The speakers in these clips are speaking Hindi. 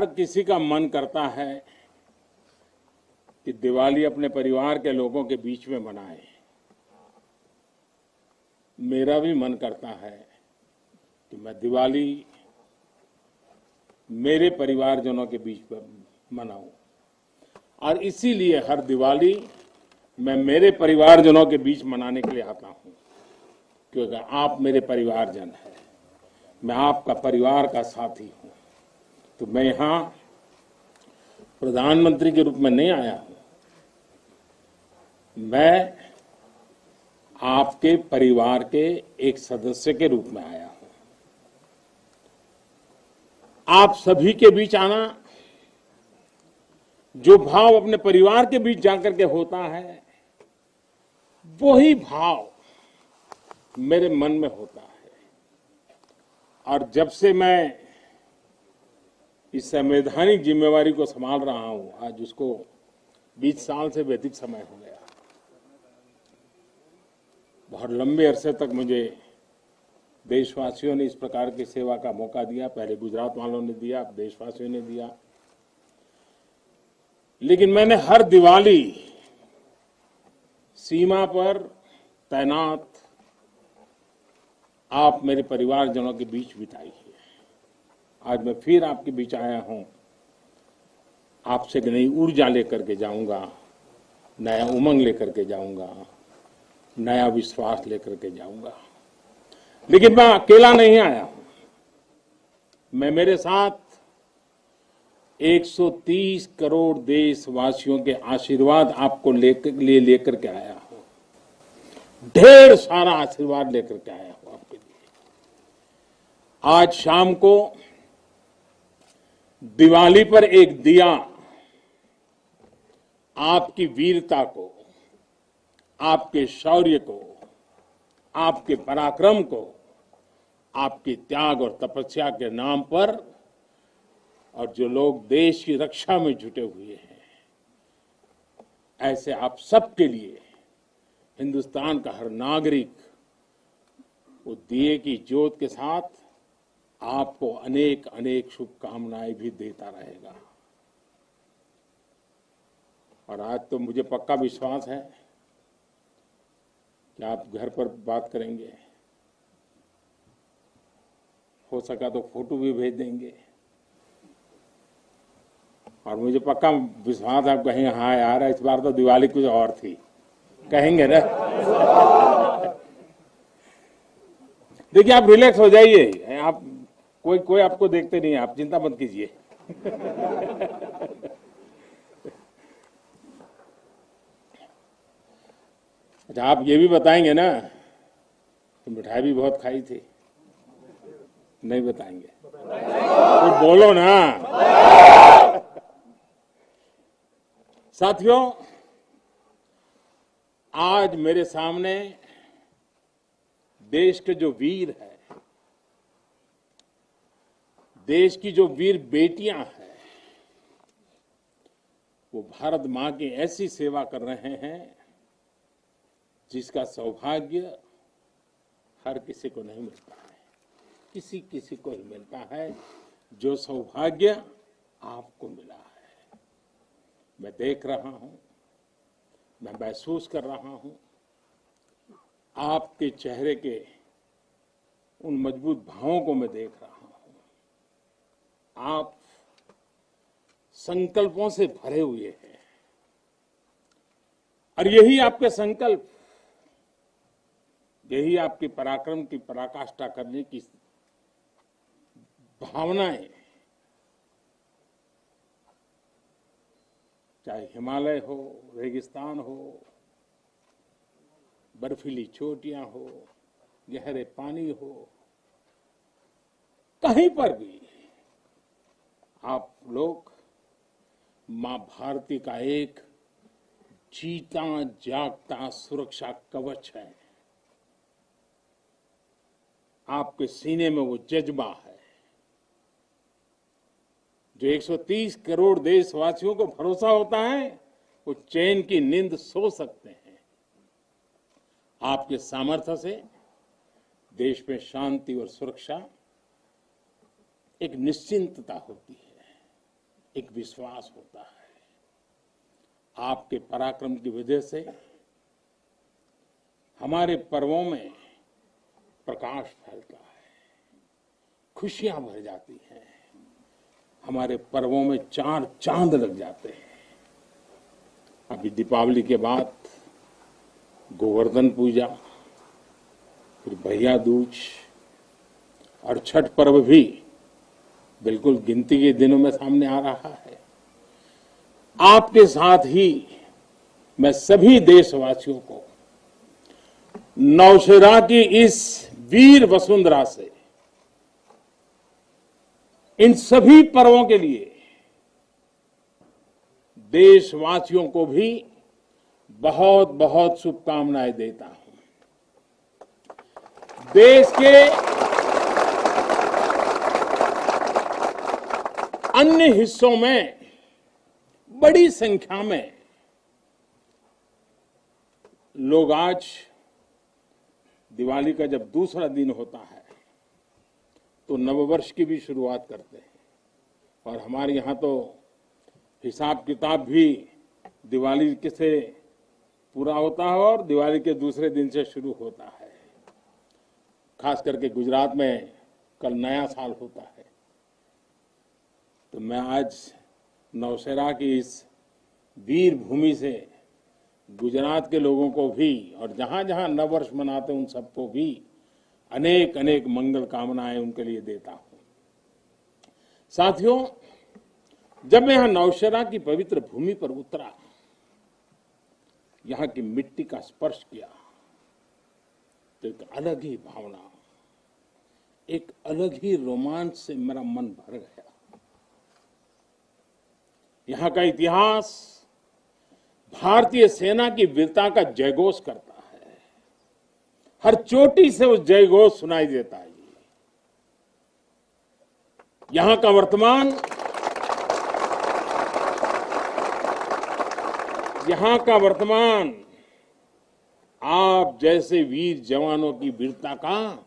हर किसी का मन करता है कि दिवाली अपने परिवार के लोगों के बीच में मनाए। मेरा भी मन करता है कि मैं दिवाली मेरे परिवारजनों के बीच में मनाऊं, और इसीलिए हर दिवाली मैं मेरे परिवारजनों के बीच मनाने के लिए आता हूं, क्योंकि आप मेरे परिवारजन हैं, मैं आपका परिवार का साथी हूं। तो मैं यहां प्रधानमंत्री के रूप में नहीं आया हूं, मैं आपके परिवार के एक सदस्य के रूप में आया हूं। आप सभी के बीच आना, जो भाव अपने परिवार के बीच जाकर के होता है, वही भाव मेरे मन में होता है। और जब से मैं इस संवैधानिक जिम्मेवारी को संभाल रहा हूं, आज उसको 20 साल से भी अधिक समय हो गया। बहुत लंबे अरसे तक मुझे देशवासियों ने इस प्रकार की सेवा का मौका दिया। पहले गुजरात वालों ने दिया, अब देशवासियों ने दिया। लेकिन मैंने हर दिवाली सीमा पर तैनात आप मेरे परिवारजनों के बीच बिताई है। आज मैं फिर आपके बीच आया हूं, आपसे एक नई ऊर्जा लेकर के जाऊंगा, नया उमंग लेकर के जाऊंगा, नया विश्वास लेकर के जाऊंगा। लेकिन मैं अकेला नहीं आया हूं, मैं मेरे साथ 130 करोड़ देशवासियों के आशीर्वाद आपको लेकर के आया हूं। ढेर सारा आशीर्वाद लेकर के आया हूं आपके लिए। आज शाम को दिवाली पर एक दिया आपकी वीरता को, आपके शौर्य को, आपके पराक्रम को, आपके त्याग और तपस्या के नाम पर, और जो लोग देश की रक्षा में जुटे हुए हैं, ऐसे आप सबके लिए हिंदुस्तान का हर नागरिक वो दिए की ज्योत के साथ आपको अनेक अनेक शुभकामनाएं भी देता रहेगा। और आज तो मुझे पक्का विश्वास है कि आप घर पर बात करेंगे, हो सका तो फोटो भी भेज देंगे, और मुझे पक्का विश्वास आप कहेंगे हाँ यार इस बार तो दिवाली कुछ और थी, कहेंगे ना। देखिए आप रिलैक्स हो जाइए, आप कोई आपको देखते नहीं है, आप चिंता मत कीजिए। अच्छा आप ये भी बताएंगे ना कि मिठाई भी बहुत खाई थी? नहीं बताएंगे? तो बोलो ना। साथियों, आज मेरे सामने देश के जो वीर हैं, देश की जो वीर बेटियां हैं, वो भारत मां की ऐसी सेवा कर रहे हैं जिसका सौभाग्य हर किसी को नहीं मिलता है। किसी किसी को ही मिलता है जो सौभाग्य आपको मिला है। मैं देख रहा हूं, मैं महसूस कर रहा हूं, आपके चेहरे के उन मजबूत भावों को मैं देख रहा हूं। आप संकल्पों से भरे हुए हैं, और यही आपके संकल्प, यही आपके पराक्रम की पराकाष्ठा करने की भावनाएं, चाहे हिमालय हो, रेगिस्तान हो, बर्फीली चोटियां हो, गहरे पानी हो, कहीं पर भी आप लोग मां भारती का एक जीता जागता सुरक्षा कवच है। आपके सीने में वो जज्बा है जो 130 करोड़ देशवासियों को भरोसा होता है, वो चैन की नींद सो सकते हैं। आपके सामर्थ्य से देश में शांति और सुरक्षा एक निश्चिंतता होती है। एक विश्वास होता है। आपके पराक्रम की वजह से हमारे पर्वों में प्रकाश फैलता है, खुशियां भर जाती हैं, हमारे पर्वों में चार चांद लग जाते हैं। अभी दीपावली के बाद गोवर्धन पूजा, फिर भैया दूज और छठ पर्व भी बिल्कुल गिनती के दिनों में सामने आ रहा है। आपके साथ ही मैं सभी देशवासियों को नौशेरा की इस वीर वसुंधरा से इन सभी पर्वों के लिए देशवासियों को भी बहुत बहुत शुभकामनाएं देता हूं। देश के अन्य हिस्सों में बड़ी संख्या में लोग आज दिवाली का जब दूसरा दिन होता है तो नववर्ष की भी शुरुआत करते हैं, और हमारे यहाँ तो हिसाब किताब भी दिवाली से पूरा होता है और दिवाली के दूसरे दिन से शुरू होता है। खास करके गुजरात में कल नया साल होता है। तो मैं आज नौशेरा की इस वीर भूमि से गुजरात के लोगों को भी और जहां जहां नववर्ष मनाते हैं उन सबको भी अनेक अनेक मंगल कामनाएं उनके लिए देता हूं। साथियों, जब मैं यहां नौशेरा की पवित्र भूमि पर उतरा, यहां की मिट्टी का स्पर्श किया, तो एक अलग ही भावना, एक अलग ही रोमांच से मेरा मन भर गया। यहां का इतिहास भारतीय सेना की वीरता का जयघोष करता है। हर चोटी से उस जयघोष सुनाई देता है। यहां का वर्तमान आप जैसे वीर जवानों की वीरता का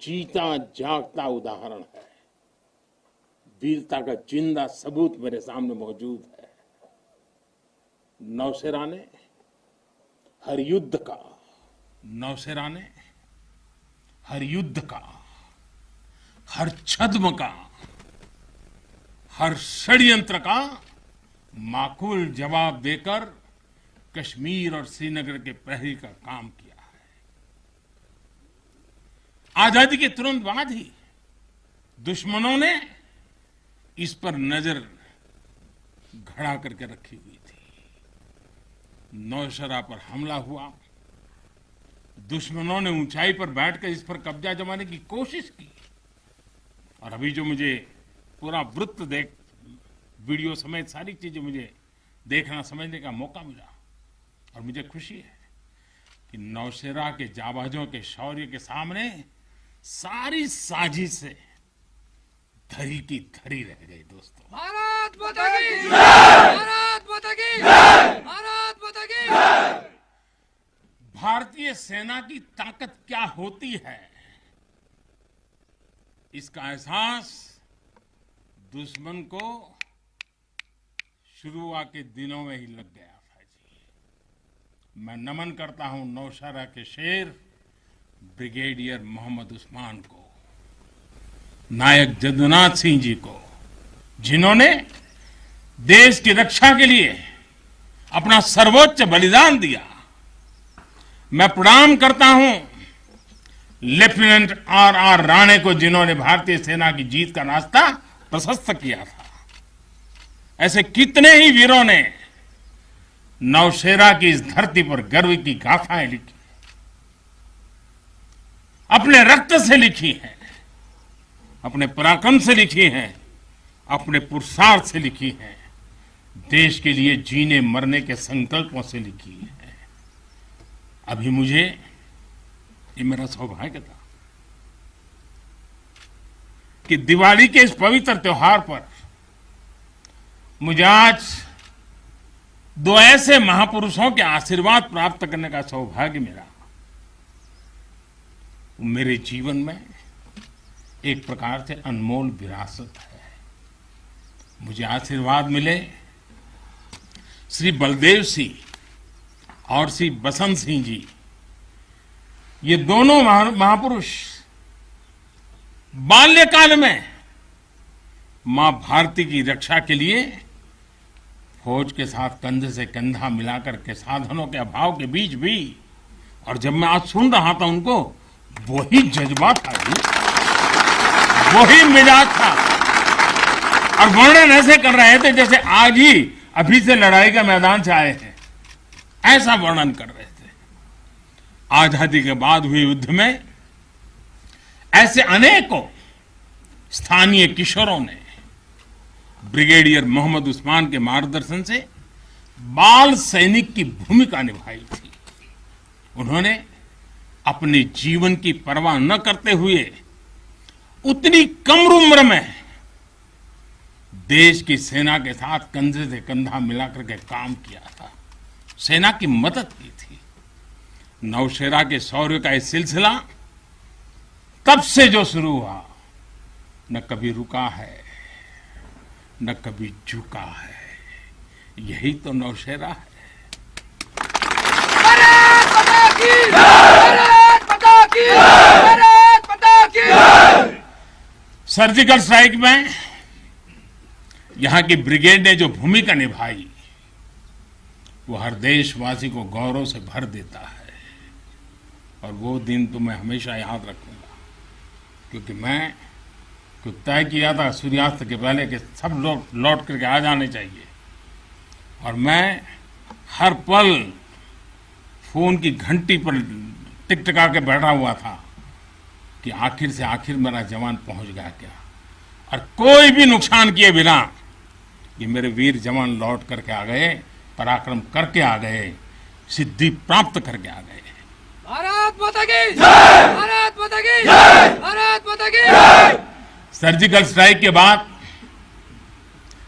जीता जागता उदाहरण है। वीरता का जिंदा सबूत मेरे सामने मौजूद है। नौशेरा ने हर युद्ध का, हर छद्म का, हर षड्यंत्र का माकूल जवाब देकर कश्मीर और श्रीनगर के प्रहरी का काम किया है। आजादी के तुरंत बाद ही दुश्मनों ने इस पर नजर घड़ा करके रखी हुई थी। नौशेरा पर हमला हुआ, दुश्मनों ने ऊंचाई पर बैठकर इस पर कब्जा जमाने की कोशिश की, और अभी जो मुझे पूरा वृत्त वीडियो समेत सारी चीजें मुझे देखना समझने का मौका मिला, और मुझे खुशी है कि नौशेरा के जाबाजों के शौर्य के सामने सारी साजिशें धरी की धरी रह गई। दोस्तों, भारत माता की जय! भारत माता की जय! भारत माता की जय! भारतीय सेना की ताकत क्या होती है, इसका एहसास दुश्मन को शुरुआत के दिनों में ही लग गया था जी। मैं नमन करता हूं नौशेरा के शेर ब्रिगेडियर मोहम्मद उस्मान को, नायक जदुनाथ सिंह जी को, जिन्होंने देश की रक्षा के लिए अपना सर्वोच्च बलिदान दिया। मैं प्रणाम करता हूं लेफ्टिनेंट आर राणे को, जिन्होंने भारतीय सेना की जीत का रास्ता प्रशस्त किया था। ऐसे कितने ही वीरों ने नौशेरा की इस धरती पर गर्व की गाथाएं लिखी, अपने रक्त से लिखी हैं, अपने पराक्रम से लिखी हैं, अपने पुरुषार्थ से लिखी हैं, देश के लिए जीने मरने के संकल्पों से लिखी है। अभी मुझे, ये मेरा सौभाग्य था कि दिवाली के इस पवित्र त्योहार पर मुझे आज दो ऐसे महापुरुषों के आशीर्वाद प्राप्त करने का सौभाग्य मिला। मेरे जीवन में एक प्रकार से अनमोल विरासत है। मुझे आशीर्वाद मिले श्री बलदेव सिंह और श्री बसंत सिंह जी, ये दोनों महापुरुष बाल्यकाल में मां भारती की रक्षा के लिए फौज के साथ कंधे से कंधा मिलाकर के साधनों के अभाव के बीच भी, और जब मैं आज सुन रहा था उनको, वही जज्बा था जी, वही मिजाज था, और वर्णन ऐसे कर रहे थे जैसे आज ही अभी से लड़ाई का मैदान से आए हैं, ऐसा वर्णन कर रहे थे। आजादी के बाद हुए युद्ध में ऐसे अनेकों स्थानीय किशोरों ने ब्रिगेडियर मोहम्मद उस्मान के मार्गदर्शन से बाल सैनिक की भूमिका निभाई थी। उन्होंने अपने जीवन की परवाह न करते हुए उतनी कम उम्र में देश की सेना के साथ कंधे से कंधा मिलाकर के काम किया था, सेना की मदद की थी। नौशेरा के शौर्य का यह सिलसिला तब से जो शुरू हुआ, न कभी रुका है न कभी झुका है। यही तो नौशेरा है। भारत माता की जय! भारत माता की जय! भारत माता की जय! सर्जिकल स्ट्राइक में यहां की ब्रिगेड ने जो भूमिका निभाई, वो हर देशवासी को गौरव से भर देता है, और वो दिन तो मैं हमेशा याद रखूंगा, क्योंकि मैं तय किया था सूर्यास्त के पहले कि सब लोग लौट करके आ जाने चाहिए, और मैं हर पल फोन की घंटी पर टिकटका के बैठा हुआ था कि आखिर से आखिर मेरा जवान पहुंच गया क्या, और कोई भी नुकसान किए बिना ये मेरे वीर जवान लौट करके आ गए, पराक्रम करके आ गए, सिद्धि प्राप्त करके आ गए। भारत माता की जय! भारत माता की जय! भारत माता की जय! सर्जिकल स्ट्राइक के बाद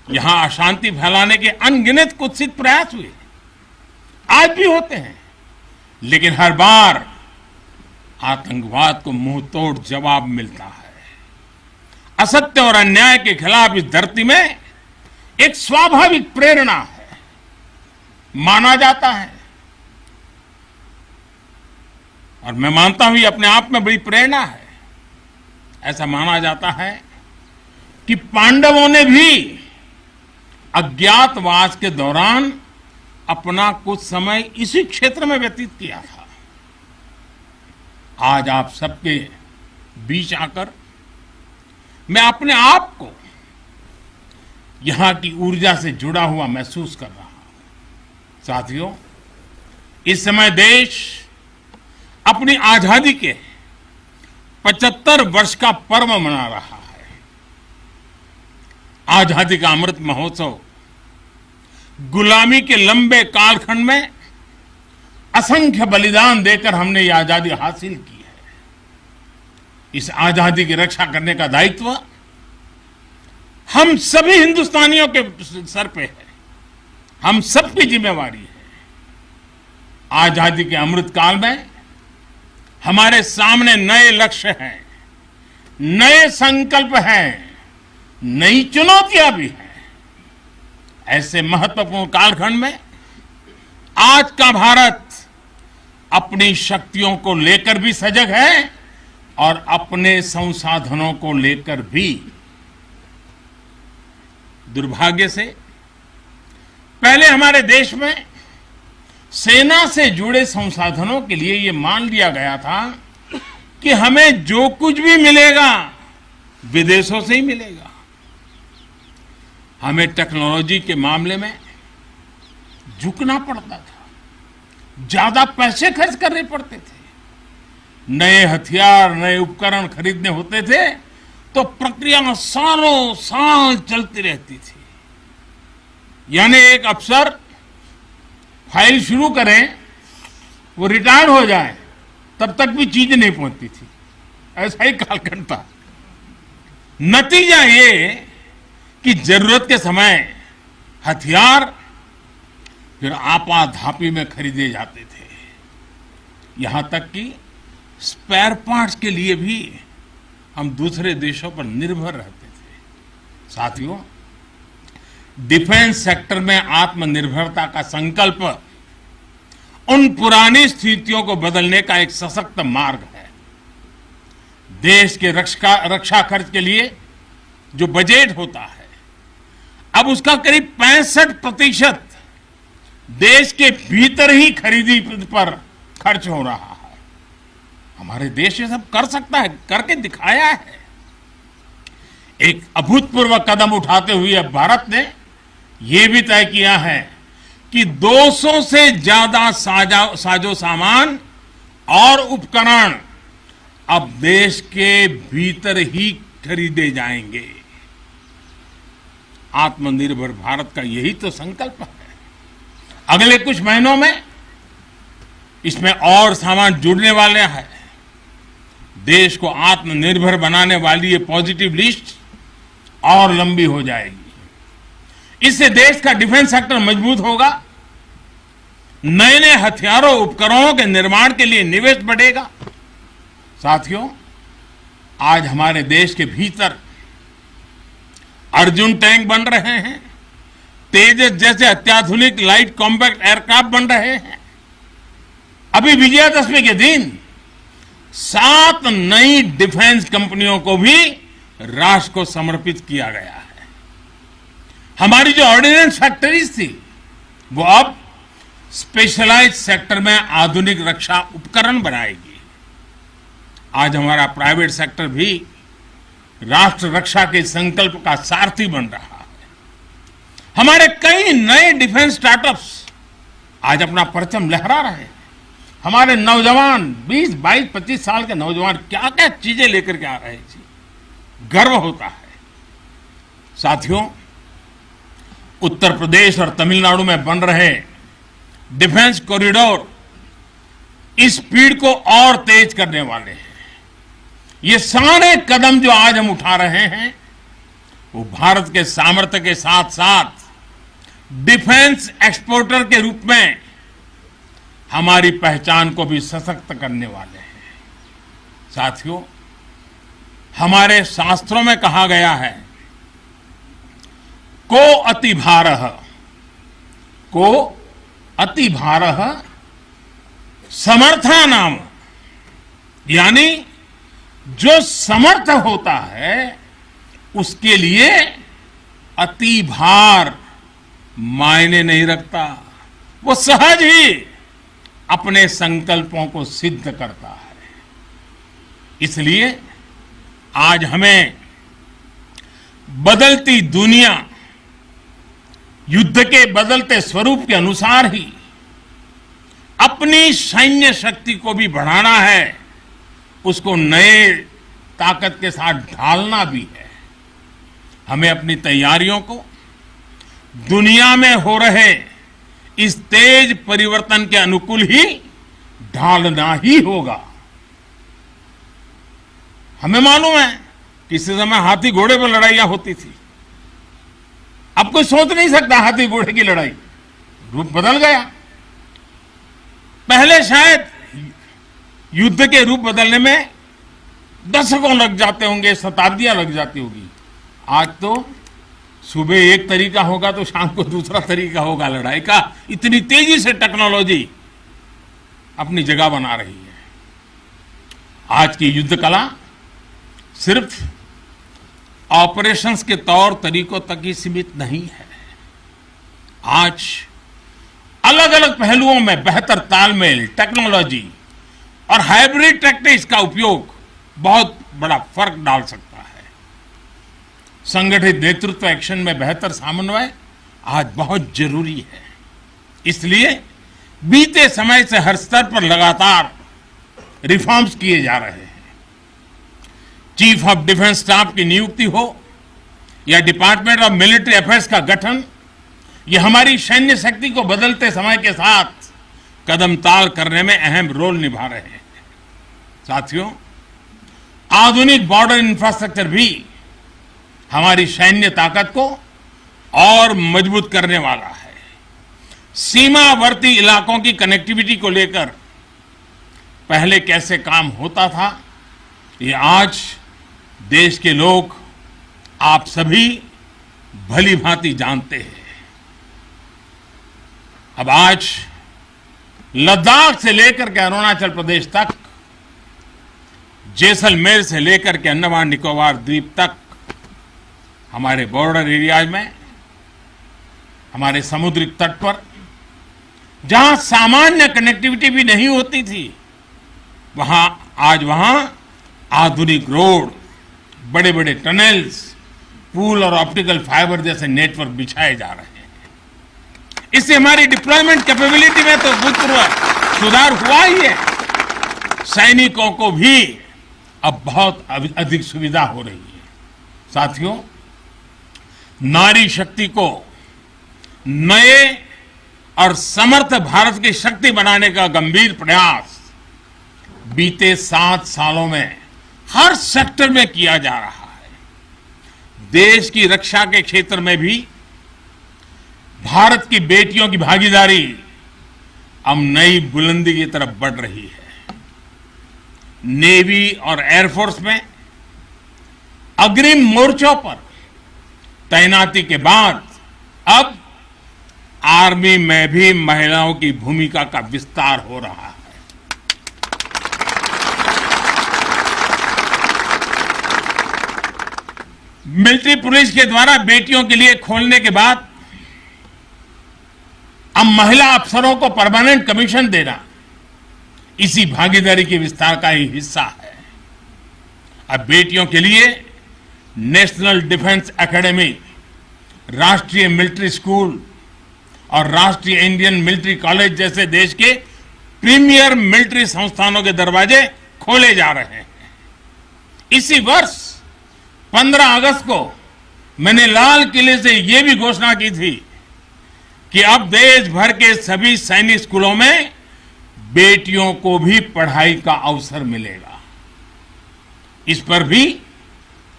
यहां अशांति फैलाने के अनगिनत कुत्सित प्रयास हुए, आज भी होते हैं, लेकिन हर बार आतंकवाद को मुंह तोड़ जवाब मिलता है। असत्य और अन्याय के खिलाफ इस धरती में एक स्वाभाविक प्रेरणा है, माना जाता है, और मैं मानता हूं ये अपने आप में बड़ी प्रेरणा है। ऐसा माना जाता है कि पांडवों ने भी अज्ञातवास के दौरान अपना कुछ समय इसी क्षेत्र में व्यतीत किया था। आज आप सबके बीच आकर मैं अपने आप को यहां की ऊर्जा से जुड़ा हुआ महसूस कर रहा हूं। साथियों, इस समय देश अपनी आजादी के 75 वर्ष का पर्व मना रहा है। आजादी का अमृत महोत्सव गुलामी के लंबे कालखंड में असंख्य बलिदान देकर हमने ये आजादी हासिल की है। इस आजादी की रक्षा करने का दायित्व हम सभी हिंदुस्तानियों के सर पे है, हम सबकी जिम्मेवारी है। आजादी के अमृत काल में हमारे सामने नए लक्ष्य हैं, नए संकल्प हैं, नई चुनौतियां भी हैं। ऐसे महत्वपूर्ण कालखंड में आज का भारत अपनी शक्तियों को लेकर भी सजग है और अपने संसाधनों को लेकर भी। दुर्भाग्य से पहले हमारे देश में सेना से जुड़े संसाधनों के लिए ये मान लिया गया था कि हमें जो कुछ भी मिलेगा विदेशों से ही मिलेगा। हमें टेक्नोलॉजी के मामले में झुकना पड़ता था, ज्यादा पैसे खर्च करने पड़ते थे, नए हथियार नए उपकरण खरीदने होते थे तो प्रक्रिया सालों साल चलती रहती थी। यानी एक अफसर फाइल शुरू करें, वो रिटायर हो जाए, तब तक भी चीजें नहीं पहुंचती थी। ऐसा ही कालखंड था। नतीजा ये कि जरूरत के समय हथियार फिर आपाधापी में खरीदे जाते थे। यहां तक कि स्पेयर पार्ट्स के लिए भी हम दूसरे देशों पर निर्भर रहते थे। साथियों, डिफेंस सेक्टर में आत्मनिर्भरता का संकल्प उन पुरानी स्थितियों को बदलने का एक सशक्त मार्ग है। देश के रक्षा खर्च के लिए जो बजट होता है, अब उसका करीब 65% देश के भीतर ही खरीदी पर खर्च हो रहा है। हमारे देश ये सब कर सकता है, करके दिखाया है। एक अभूतपूर्व कदम उठाते हुए अब भारत ने यह भी तय किया है कि 200 से ज्यादा साजो सामान और उपकरण अब देश के भीतर ही खरीदे जाएंगे। आत्मनिर्भर भारत का यही तो संकल्प है। अगले कुछ महीनों में इसमें और सामान जुड़ने वाले हैं। देश को आत्मनिर्भर बनाने वाली ये पॉजिटिव लिस्ट और लंबी हो जाएगी। इससे देश का डिफेंस सेक्टर मजबूत होगा, नए नए हथियारों उपकरणों के निर्माण के लिए निवेश बढ़ेगा। साथियों, आज हमारे देश के भीतर अर्जुन टैंक बन रहे हैं, तेजस जैसे अत्याधुनिक लाइट कॉम्पैक्ट एयरक्राफ्ट बन रहे हैं। अभी विजयादशमी के दिन 7 नई डिफेंस कंपनियों को भी राष्ट्र को समर्पित किया गया है। हमारी जो ऑर्डिनेंस फैक्ट्रीज थी वो अब स्पेशलाइज्ड सेक्टर में आधुनिक रक्षा उपकरण बनाएगी। आज हमारा प्राइवेट सेक्टर भी राष्ट्र रक्षा के संकल्प का सारथी बन रहा है। हमारे कई नए डिफेंस स्टार्टअप्स आज अपना परचम लहरा रहे हैं। हमारे नौजवान 20, 22, 25 साल के नौजवान क्या क्या चीजें लेकर के आ रहे हैं, गर्व होता है। साथियों, उत्तर प्रदेश और तमिलनाडु में बन रहे डिफेंस कॉरिडोर इस स्पीड को और तेज करने वाले हैं। ये सारे कदम जो आज हम उठा रहे हैं वो भारत के सामर्थ्य के साथ साथ डिफेंस एक्सपोर्टर के रूप में हमारी पहचान को भी सशक्त करने वाले हैं। साथियों, हमारे शास्त्रों में कहा गया है, को अति भारः समर्था नाम, यानी जो समर्थ होता है उसके लिए अति भार मायने नहीं रखता। वो सहज ही अपने संकल्पों को सिद्ध करता है। इसलिए आज हमें बदलती दुनिया, युद्ध के बदलते स्वरूप के अनुसार ही अपनी सैन्य शक्ति को भी बढ़ाना है, उसको नए ताकत के साथ ढालना भी है। हमें अपनी तैयारियों को दुनिया में हो रहे इस तेज परिवर्तन के अनुकूल ही ढालना ही होगा। हमें मालूम है किसी समय हाथी घोड़े पर लड़ाइयां होती थी। अब कोई सोच नहीं सकता हाथी घोड़े की लड़ाई, रूप बदल गया। पहले शायद युद्ध के रूप बदलने में दशकों लग जाते होंगे, शताब्दियां लग जाती होगी। आज तो सुबह एक तरीका होगा तो शाम को दूसरा तरीका होगा लड़ाई का। इतनी तेजी से टेक्नोलॉजी अपनी जगह बना रही है। आज की युद्ध कला सिर्फ ऑपरेशंस के तौर तरीकों तक ही सीमित नहीं है। आज अलग अलग पहलुओं में बेहतर तालमेल, टेक्नोलॉजी और हाइब्रिड टैक्टिक्स का उपयोग बहुत बड़ा फर्क डाल सकता है। संगठित नेतृत्व एक्शन में बेहतर समन्वय आज बहुत जरूरी है। इसलिए बीते समय से हर स्तर पर लगातार रिफॉर्म्स किए जा रहे हैं। चीफ ऑफ डिफेंस स्टाफ की नियुक्ति हो या डिपार्टमेंट ऑफ मिलिट्री अफेयर्स का गठन, ये हमारी सैन्य शक्ति को बदलते समय के साथ कदम ताल करने में अहम रोल निभा रहे हैं। साथियों, आधुनिक बॉर्डर इंफ्रास्ट्रक्चर भी हमारी सैन्य ताकत को और मजबूत करने वाला है। सीमावर्ती इलाकों की कनेक्टिविटी को लेकर पहले कैसे काम होता था, ये आज देश के लोग, आप सभी भली भांति जानते हैं। अब आज लद्दाख से लेकर के अरुणाचल प्रदेश तक, जैसलमेर से लेकर के अंडमान निकोबार द्वीप तक, हमारे बॉर्डर एरियाज में, हमारे समुद्री तट पर जहां सामान्य कनेक्टिविटी भी नहीं होती थी, आज वहां आधुनिक रोड, बड़े बड़े टनल्स, पूल और ऑप्टिकल फाइबर जैसे नेटवर्क बिछाए जा रहे हैं। इससे हमारी डिप्लॉयमेंट कैपेबिलिटी में तो भूतपूर्व सुधार हुआ ही है। सैनिकों को भी अब बहुत अधिक सुविधा हो रही है। साथियों, नारी शक्ति को नए और समर्थ भारत की शक्ति बनाने का गंभीर प्रयास बीते 7 सालों में हर सेक्टर में किया जा रहा है। देश की रक्षा के क्षेत्र में भी भारत की बेटियों की भागीदारी अब नई बुलंदी की तरफ बढ़ रही है। नेवी और एयरफोर्स में अग्रिम मोर्चों पर तैनाती के बाद अब आर्मी में भी महिलाओं की भूमिका का विस्तार हो रहा है। मिलिट्री पुलिस के द्वारा बेटियों के लिए खोलने के बाद अब महिला अफसरों को परमानेंट कमीशन देना इसी भागीदारी के विस्तार का ही हिस्सा है। अब बेटियों के लिए नेशनल डिफेंस एकेडमी, राष्ट्रीय मिलिट्री स्कूल और राष्ट्रीय इंडियन मिलिट्री कॉलेज जैसे देश के प्रीमियर मिलिट्री संस्थानों के दरवाजे खोले जा रहे हैं। इसी वर्ष 15 अगस्त को मैंने लाल किले से यह भी घोषणा की थी कि अब देश भर के सभी सैनिक स्कूलों में बेटियों को भी पढ़ाई का अवसर मिलेगा। इस पर भी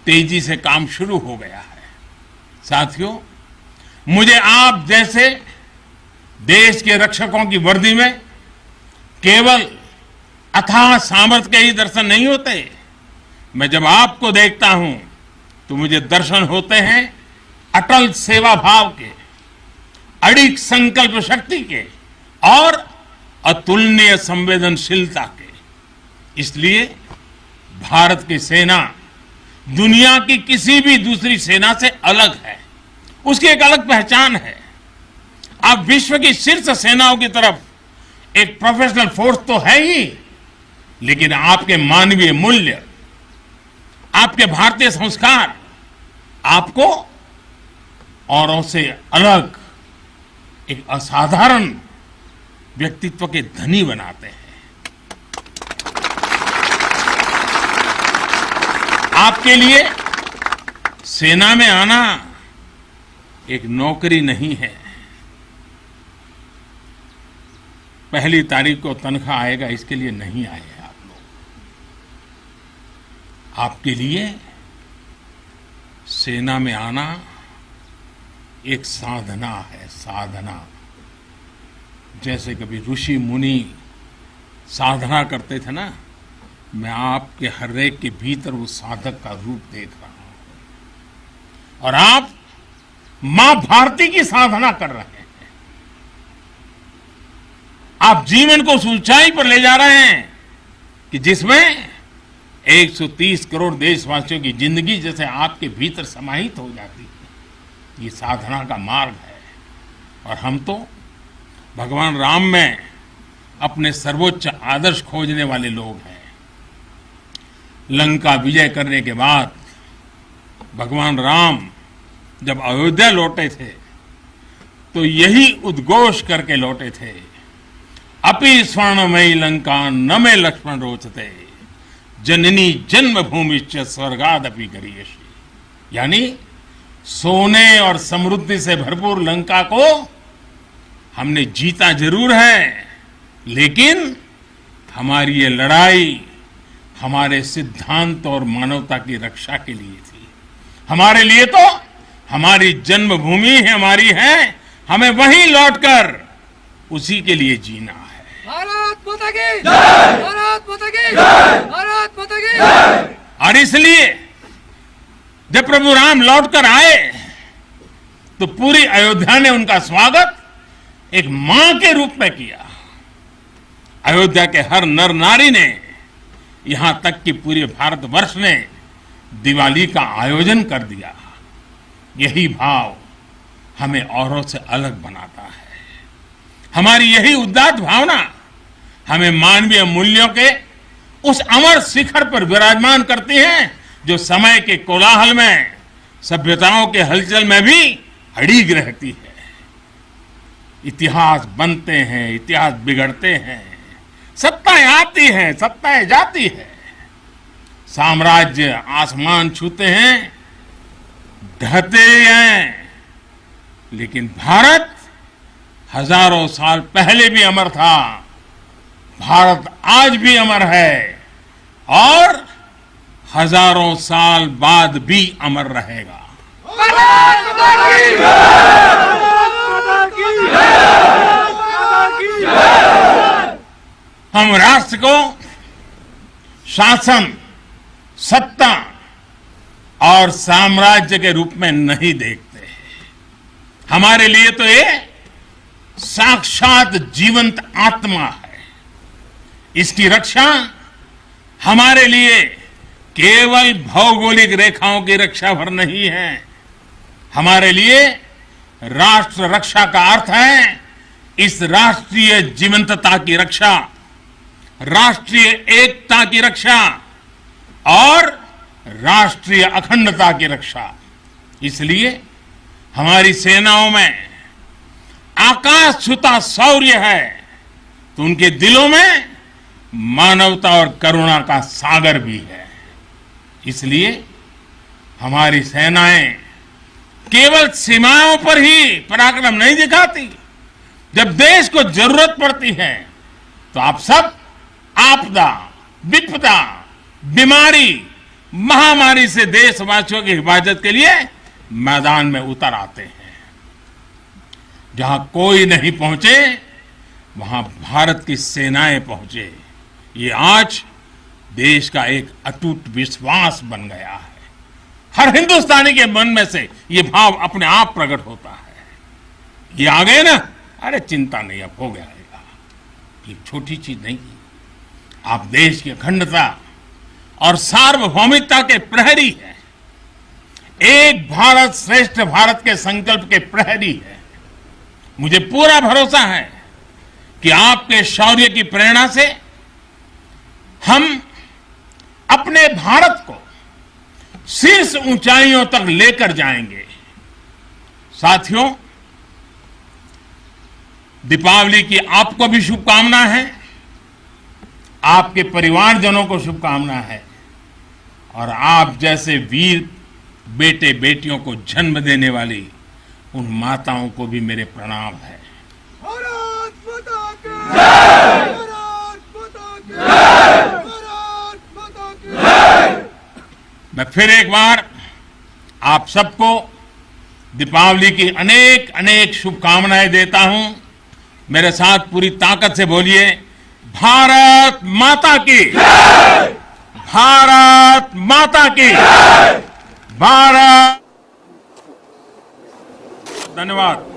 तेजी से काम शुरू हो गया है। साथियों, मुझे आप जैसे देश के रक्षकों की वर्दी में केवल अथाह सामर्थ्य के ही दर्शन नहीं होते। मैं जब आपको देखता हूं तो मुझे दर्शन होते हैं अटल सेवा भाव के, अडिग संकल्प शक्ति के और अतुलनीय संवेदनशीलता के। इसलिए भारत की सेना दुनिया की किसी भी दूसरी सेना से अलग है। उसकी एक अलग पहचान है। आप विश्व की शीर्ष सेनाओं की तरफ एक प्रोफेशनल फोर्स तो है ही, लेकिन आपके मानवीय मूल्य, आपके भारतीय संस्कार आपको औरों से अलग एक असाधारण व्यक्तित्व के धनी बनाते हैं। आपके लिए सेना में आना एक नौकरी नहीं है। पहली तारीख को तनख्वाह आएगा इसके लिए नहीं आए हैं आप लोग। आपके लिए सेना में आना एक साधना है, साधना। जैसे कभी ऋषि मुनि साधना करते थे ना, मैं आपके हर एक के भीतर उस साधक का रूप देख रहा हूं। और आप मां भारती की साधना कर रहे हैं। आप जीवन को उस ऊंचाई पर ले जा रहे हैं कि जिसमें 130 करोड़ देशवासियों की जिंदगी जैसे आपके भीतर समाहित हो जाती है। ये साधना का मार्ग है। और हम तो भगवान राम में अपने सर्वोच्च आदर्श खोजने वाले लोग हैं। लंका विजय करने के बाद भगवान राम जब अयोध्या लौटे थे तो यही उद्घोष करके लौटे थे, अपि स्वर्णमयी लंका न मे लक्ष्मण रोचते, जननी जन्मभूमिश्च स्वर्गादपि गरीयसी। यानी सोने और समृद्धि से भरपूर लंका को हमने जीता जरूर है, लेकिन हमारी ये लड़ाई हमारे सिद्धांत और मानवता की रक्षा के लिए थी। हमारे लिए तो हमारी जन्मभूमि हमारी है, हमें वहीं लौटकर उसी के लिए जीना है। भारत माता की जय, भारत माता की जय, भारत माता की जय। और इसलिए जब प्रभु राम लौटकर आए तो पूरी अयोध्या ने उनका स्वागत एक मां के रूप में किया। अयोध्या के हर नर नारी ने, यहां तक कि पूरे भारतवर्ष ने दिवाली का आयोजन कर दिया। यही भाव हमें औरों से अलग बनाता है। हमारी यही उदात्त भावना हमें मानवीय मूल्यों के उस अमर शिखर पर विराजमान करती है जो समय के कोलाहल में, सभ्यताओं के हलचल में भी अड़िग रहती है। इतिहास बनते हैं, इतिहास बिगड़ते हैं, सत्ताएं आती हैं, सत्ताएं जाती है, साम्राज्य आसमान छूते हैं, ढहते हैं, लेकिन भारत हजारों साल पहले भी अमर था, भारत आज भी अमर है और हजारों साल बाद भी अमर रहेगा। हम राष्ट्र को शासन, सत्ता और साम्राज्य के रूप में नहीं देखते। हमारे लिए तो ये साक्षात जीवंत आत्मा है। इसकी रक्षा हमारे लिए केवल भौगोलिक रेखाओं की रक्षा भर नहीं है। हमारे लिए राष्ट्र रक्षा का अर्थ है इस राष्ट्रीय जीवंतता की रक्षा, राष्ट्रीय एकता की रक्षा और राष्ट्रीय अखंडता की रक्षा। इसलिए हमारी सेनाओं में आकाश छूता शौर्य है तो उनके दिलों में मानवता और करुणा का सागर भी है। इसलिए हमारी सेनाएं केवल सीमाओं पर ही पराक्रम नहीं दिखाती। जब देश को जरूरत पड़ती है तो आप सब आपदा, विपदा, बीमारी, महामारी से देशवासियों की हिफाजत के लिए मैदान में उतर आते हैं। जहां कोई नहीं पहुंचे वहां भारत की सेनाएं पहुंचे। ये आज देश का एक अटूट विश्वास बन गया है। हर हिंदुस्तानी के मन में से ये भाव अपने आप प्रकट होता है। ये आ गए ना, अरे चिंता नहीं, अब हो गया। ये छोटी चीज नहीं, आप देश की अखंडता और सार्वभौमिकता के प्रहरी हैं। एक भारत श्रेष्ठ भारत के संकल्प के प्रहरी हैं। मुझे पूरा भरोसा है कि आपके शौर्य की प्रेरणा से हम अपने भारत को शीर्ष ऊंचाइयों तक लेकर जाएंगे। साथियों, दीपावली की आपको भी शुभकामना है, आपके परिवारजनों को शुभकामना है और आप जैसे वीर बेटे बेटियों को जन्म देने वाली उन माताओं को भी मेरे प्रणाम है। भारत माता की जय! भारत माता की जय! भारत माता की जय! मैं फिर एक बार आप सबको दीपावली की अनेक अनेक शुभकामनाएं देता हूं। मेरे साथ पूरी ताकत से बोलिए, भारत माता की जय! भारत माता की जय! भारत। धन्यवाद।